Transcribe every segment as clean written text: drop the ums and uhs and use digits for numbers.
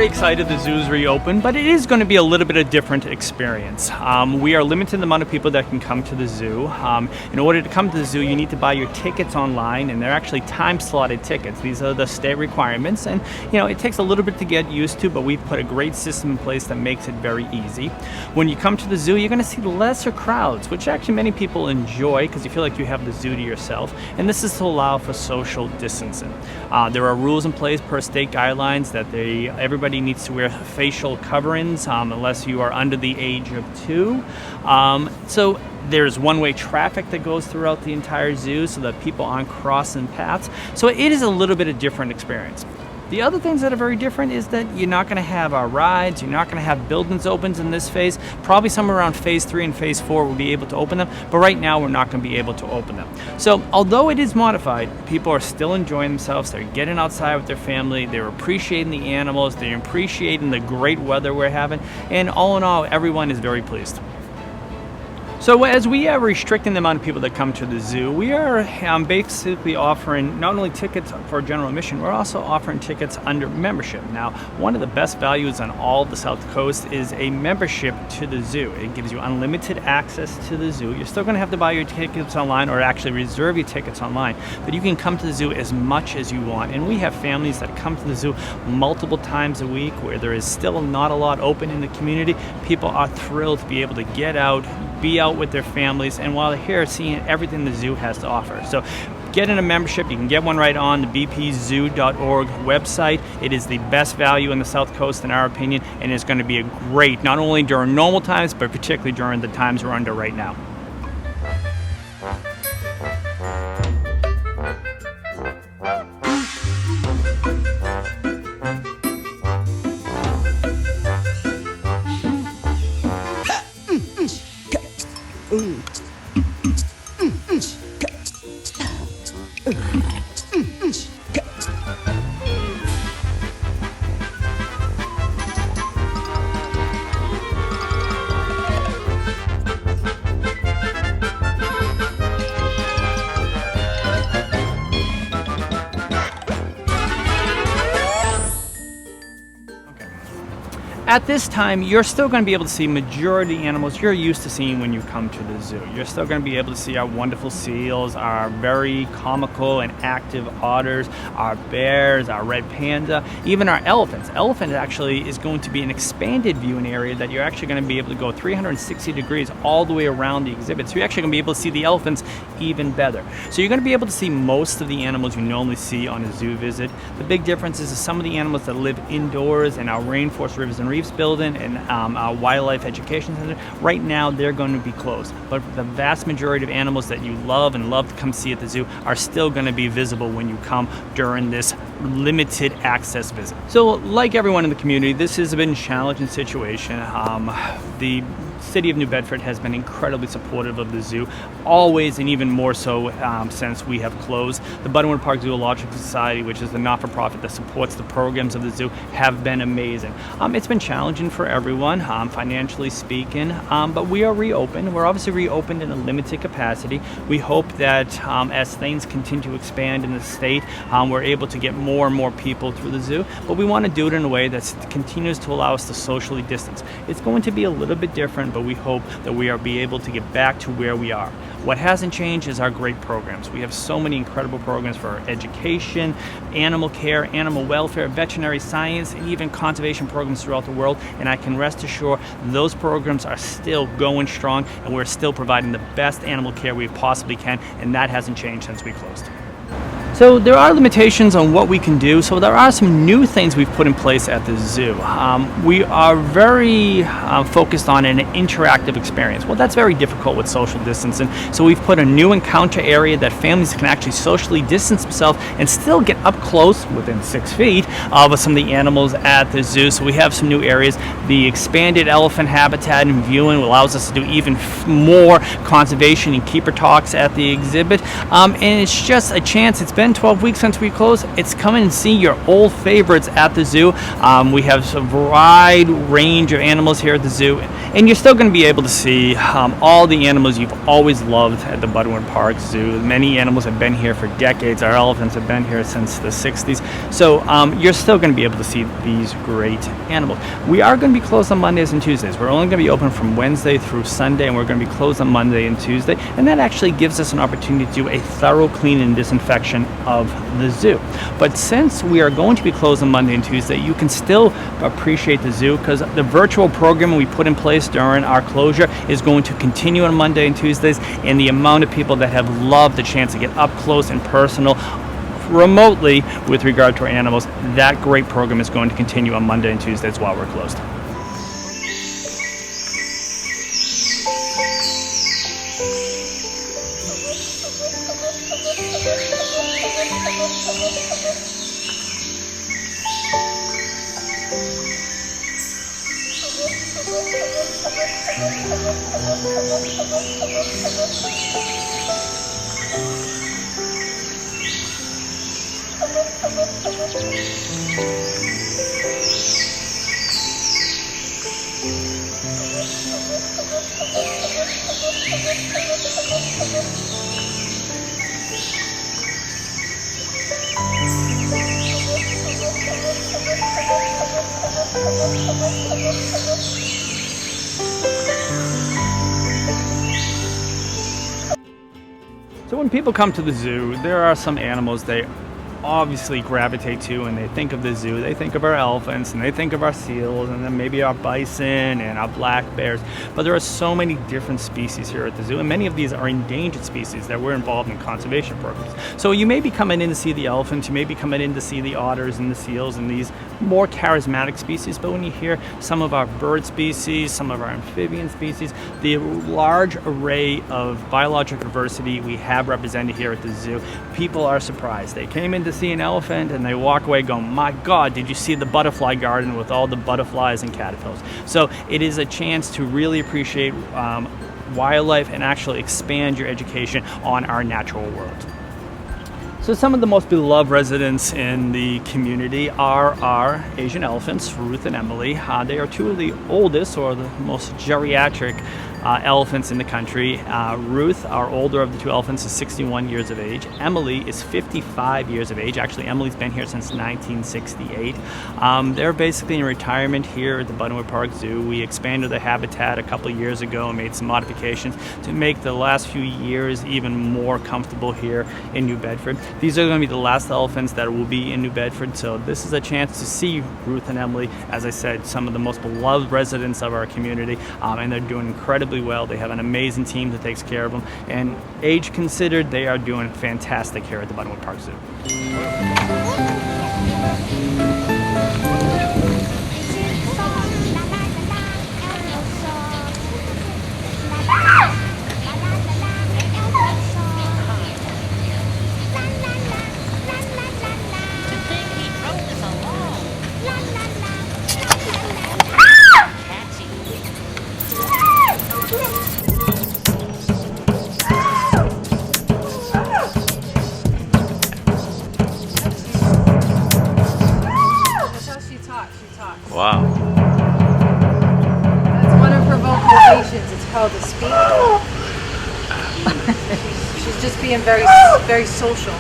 very excited the zoo's reopened, but it is going to be a little bit of a different experience. We are limited the amount of people that can come to the zoo. In order to come to the zoo, you need to buy your tickets online, and they're actually time-slotted tickets. These are the state requirements, and it takes a little bit to get used to, but we've put a great system in place that makes it very easy. When you come to the zoo, you're going to see lesser crowds, which actually many people enjoy because you feel like you have the zoo to yourself, and this is to allow for social distancing. There are rules in place per state guidelines that everybody needs to wear facial coverings unless you are under the age of 2. So there's one-way traffic that goes throughout the entire zoo so that people aren't crossing paths. So it is a little bit of a different experience. The other things that are very different is that you're not going to have our rides, you're not going to have buildings open in this phase. Probably somewhere around phase 3 and phase 4 we'll be able to open them, but right now we're not going to be able to open them. So although it is modified, people are still enjoying themselves, they're getting outside with their family, they're appreciating the animals, they're appreciating the great weather we're having, and all in all, everyone is very pleased. So as we are restricting the amount of people that come to the zoo, we are basically offering not only tickets for general admission, we're also offering tickets under membership. Now, one of the best values on all of the South Coast is a membership to the zoo. It gives you unlimited access to the zoo. You're still going to have to buy your tickets online or actually reserve your tickets online, but you can come to the zoo as much as you want. And we have families that come to the zoo multiple times a week where there is still not a lot open in the community. People are thrilled to be able to get out, be out with their families, and while they're here seeing everything the zoo has to offer. So getting a membership, you can get one right on the bpzoo.org website. It is the best value in the South Coast in our opinion, and it's going to be a great, not only during normal times, but particularly during the times we're under right now. At this time, you're still going to be able to see majority animals you're used to seeing when you come to the zoo. You're still going to be able to see our wonderful seals, our very comical and active otters, our bears, our red panda, even our elephants. Elephant actually is going to be an expanded viewing area that you're actually going to be able to go 360 degrees all the way around the exhibit. So you're actually going to be able to see the elephants even better. So you're going to be able to see most of the animals you normally see on a zoo visit. The big difference is some of the animals that live indoors in our rainforest, rivers, and reefs building and our wildlife education center, right now they're going to be closed. But the vast majority of animals that you love and love to come see at the zoo are still going to be visible when you come during this limited access visit. So like everyone in the community, this has been a challenging situation. The City of New Bedford has been incredibly supportive of the zoo, always, and even more so since we have closed. The Buttonwood Park Zoological Society, which is the not-for-profit that supports the programs of the zoo, have been amazing. It's been challenging for everyone, financially speaking, but we are reopened. We're obviously reopened in a limited capacity. We hope that as things continue to expand in the state, we're able to get more and more people through the zoo, but we want to do it in a way that continues to allow us to socially distance. It's going to be a little bit different, but we hope that we are be able to get back to where we are. What hasn't changed is our great programs. We have so many incredible programs for education, animal care, animal welfare, veterinary science, and even conservation programs throughout the world, and I can rest assured those programs are still going strong, and we're still providing the best animal care we possibly can, and that hasn't changed since we closed. So there are limitations on what we can do, so there are some new things we've put in place at the zoo. We are very focused on an interactive experience. Well, that's very difficult with social distancing, so we've put a new encounter area that families can actually socially distance themselves and still get up close, within 6 feet, of some of the animals at the zoo. So we have some new areas. The expanded elephant habitat and viewing allows us to do even more conservation and keeper talks at the exhibit, and it's just a chance. It's been been 12 weeks since we closed, it's come and see your old favorites at the zoo. We have a wide range of animals here at the zoo, and you're still going to be able to see all the animals you've always loved at the Buttonwood Park Zoo. Many animals have been here for decades. Our elephants have been here since the 60s. So you're still going to be able to see these great animals. We are going to be closed on Mondays and Tuesdays. We're only going to be open from Wednesday through Sunday, and we're going to be closed on Monday and Tuesday. And that actually gives us an opportunity to do a thorough clean and disinfection of the zoo. But since we are going to be closed on Monday and Tuesday, you can still appreciate the zoo, because the virtual program we put in place during our closure is going to continue on Monday and Tuesdays, and the amount of people that have loved the chance to get up close and personal remotely with regard to our animals, that great program is going to continue on Monday and Tuesdays while we're closed. So when people come to the zoo, there are some animals they obviously gravitate to, and they think of the zoo. They think of our elephants, and they think of our seals, and then maybe our bison and our black bears. But there are so many different species here at the zoo, and many of these are endangered species that we're involved in conservation programs. So you may be coming in to see the elephants, you may be coming in to see the otters and the seals and these more charismatic species, but when you hear some of our bird species, some of our amphibian species, the large array of biological diversity we have represented here at the zoo, people are surprised. They came in to see an elephant and they walk away going, my God, did you see the butterfly garden with all the butterflies and caterpillars? So it is a chance to really appreciate wildlife and actually expand your education on our natural world. So some of the most beloved residents in the community are our Asian elephants, Ruth and Emily. They are two of the oldest, or the most geriatric elephants in the country. Ruth, our older of the two elephants, is 61 years of age. Emily is 55 years of age. Actually, Emily's been here since 1968. They're basically in retirement here at the Buttonwood Park Zoo. We expanded their habitat a couple of years ago and made some modifications to make the last few years even more comfortable here in New Bedford. These are going to be the last elephants that will be in New Bedford, so this is a chance to see Ruth and Emily. As I said, some of the most beloved residents of our community, and they're doing incredibly well. They have an amazing team that takes care of them, and age considered, they are doing fantastic here at the Buttonwood Park Zoo. Wow. That's one of her vocalizations. It's called a speak. She's just being very, very social.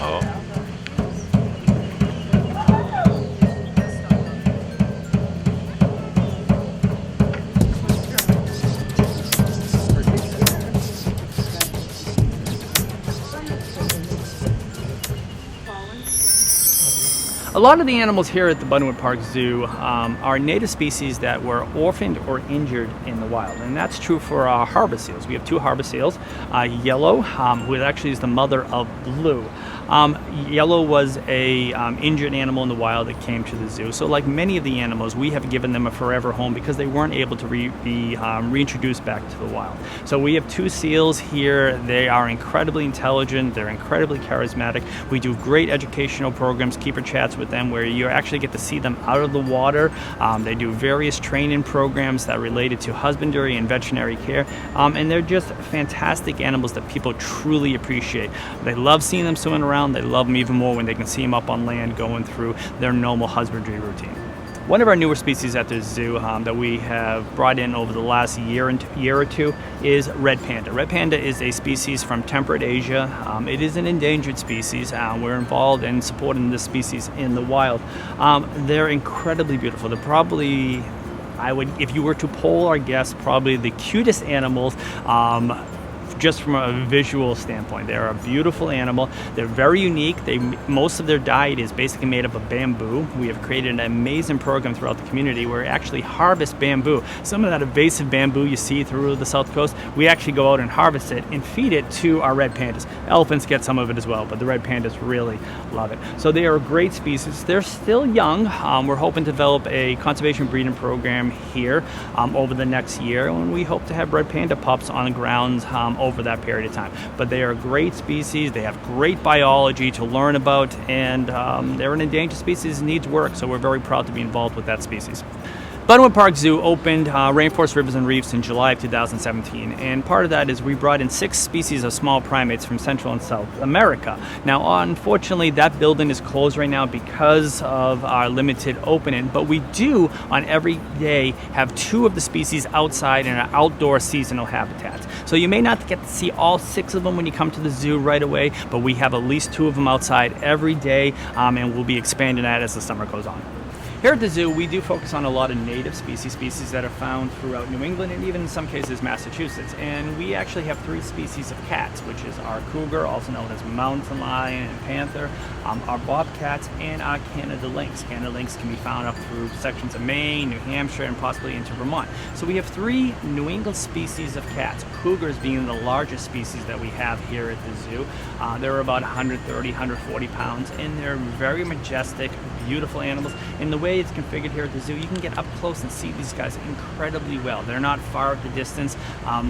Oh. A lot of the animals here at the Buttonwood Park Zoo are native species that were orphaned or injured in the wild, and that's true for our harbor seals. We have two harbor seals, Yellow, who actually is the mother of Blue. Yellow was a injured animal in the wild that came to the zoo. So like many of the animals, we have given them a forever home because they weren't able to be reintroduced back to the wild. So we have two seals here. They are incredibly intelligent. They're incredibly charismatic. We do great educational programs, keeper chats with them, where you actually get to see them out of the water. They do various training programs that are related to husbandry and veterinary care. And they're just fantastic animals that people truly appreciate. They love seeing them swimming around around, they love them even more when they can see them up on land going through their normal husbandry routine. One of our newer species at the zoo that we have brought in over the last year or two is red panda. Red panda is a species from temperate Asia. It is an endangered species. We're involved in supporting this species in the wild. They're incredibly beautiful. They're probably, if you were to poll our guests, probably the cutest animals just from a visual standpoint. They're a beautiful animal. They're very unique. Most of their diet is basically made up of bamboo. We have created an amazing program throughout the community where we actually harvest bamboo. Some of that invasive bamboo you see through the South Coast, we actually go out and harvest it and feed it to our red pandas. Elephants get some of it as well, but the red pandas really love it. So they are a great species. They're still young. We're hoping to develop a conservation breeding program here over the next year, and we hope to have red panda pups on the grounds over that period of time. But they are a great species. They have great biology to learn about, and they're an endangered species that needs work, so we're very proud to be involved with that species. Buttonwood Park Zoo opened Rainforest Rivers and Reefs in July of 2017, and part of that is we brought in 6 species of small primates from Central and South America. Now, unfortunately, that building is closed right now because of our limited opening, but we do on every day have 2 of the species outside in our outdoor seasonal habitats. So you may not get to see all 6 of them when you come to the zoo right away, but we have at least 2 of them outside every day, and we'll be expanding that as the summer goes on. Here at the zoo, we do focus on a lot of native species that are found throughout New England and even in some cases Massachusetts. And we actually have 3 species of cats, which is our cougar, also known as mountain lion and panther, our bobcats, and our Canada lynx. Canada lynx can be found up through sections of Maine, New Hampshire, and possibly into Vermont. So we have 3 New England species of cats, cougars being the largest species that we have here at the zoo. They're about 130, 140 pounds, and they're very majestic, beautiful animals. And the way it's configured here at the zoo, you can get up close and see these guys incredibly well. They're not far at the distance.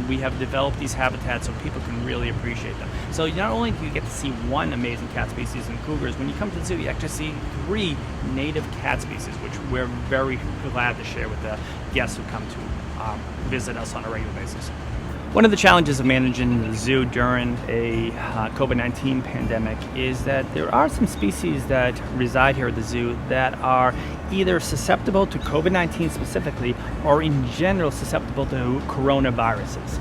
We have developed these habitats so people can really appreciate them. So not only do you get to see one amazing cat species in cougars, when you come to the zoo, you actually see 3 native cat species, which we're very glad to share with the guests who come to visit us on a regular basis. One of the challenges of managing the zoo during a COVID-19 pandemic is that there are some species that reside here at the zoo that are either susceptible to COVID-19 specifically or in general susceptible to coronaviruses.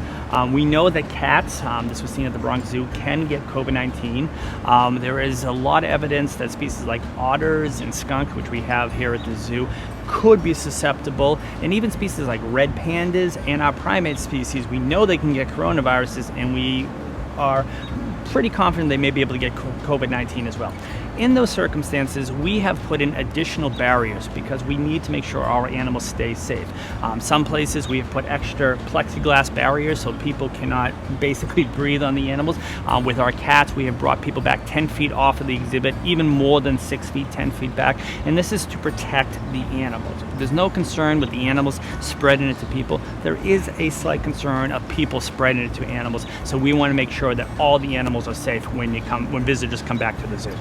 We know that cats, this was seen at the Bronx Zoo, can get COVID-19. There is a lot of evidence that species like otters and skunk, which we have here at the zoo, could be susceptible, and even species like red pandas and our primate species, we know they can get coronaviruses, and we are pretty confident they may be able to get COVID-19 as well. In those circumstances, we have put in additional barriers because we need to make sure our animals stay safe. Some places we have put extra plexiglass barriers so people cannot basically breathe on the animals. With our cats, we have brought people back 10 feet off of the exhibit, even more than 6 feet, 10 feet back, and this is to protect the animals. There's no concern with the animals spreading it to people. There is a slight concern of people spreading it to animals, so we want to make sure that all the animals are safe when visitors come back to the zoo.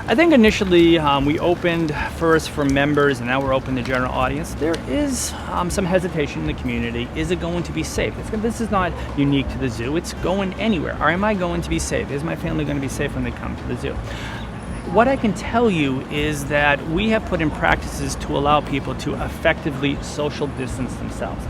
I think initially we opened first for members, and now we're open to the general audience. There is some hesitation in the community. Is it going to be safe? This is not unique to the zoo. It's going anywhere. Or am I going to be safe? Is my family going to be safe when they come to the zoo? What I can tell you is that we have put in practices to allow people to effectively social distance themselves.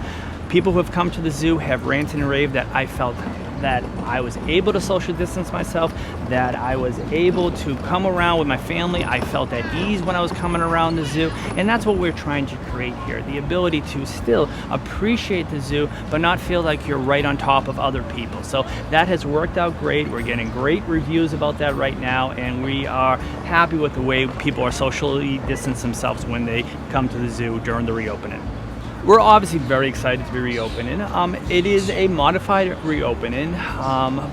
People who have come to the zoo have ranted and raved that I felt that I was able to social distance myself, that I was able to come around with my family. I felt at ease when I was coming around the zoo, and that's what we're trying to create here, the ability to still appreciate the zoo but not feel like you're right on top of other people. So that has worked out great. We're getting great reviews about that right now, and we are happy with the way people are socially distance themselves when they come to the zoo during the reopening. We're obviously very excited to be reopening. It is a modified reopening,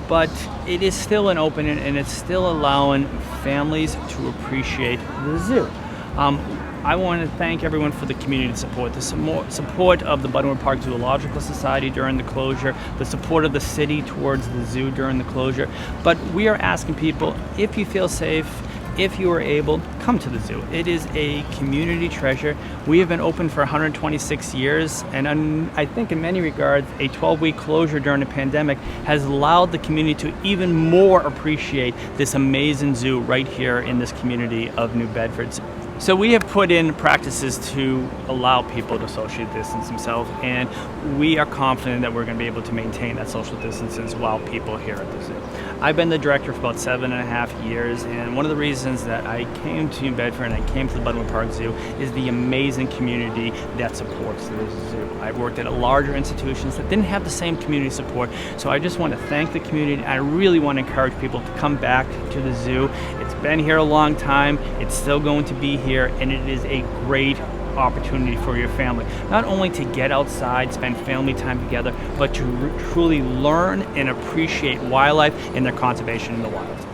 but it is still an opening, and it's still allowing families to appreciate the zoo. I want to thank everyone for the community support, the support of the Buttonwood Park Zoological Society during the closure, the support of the city towards the zoo during the closure. But we are asking people, if you feel safe, if you are able, come to the zoo. It is a community treasure. We have been open for 126 years, and I think in many regards, a 12-week closure during the pandemic has allowed the community to even more appreciate this amazing zoo right here in this community of New Bedford. So we have put in practices to allow people to socially distance themselves, and we are confident that we're going to be able to maintain that social distances while people here at the zoo. I've been the director for about 7.5 years, and one of the reasons that I came to New Bedford and I came to the Buttonwood Park Zoo is the amazing community that supports the zoo. I've worked at larger institutions that didn't have the same community support, so I just want to thank the community. I really want to encourage people to come back to the zoo. It's been here a long time, it's still going to be here, and it is a great opportunity for your family, not only to get outside, spend family time together, but to truly learn and appreciate wildlife and their conservation in the wild.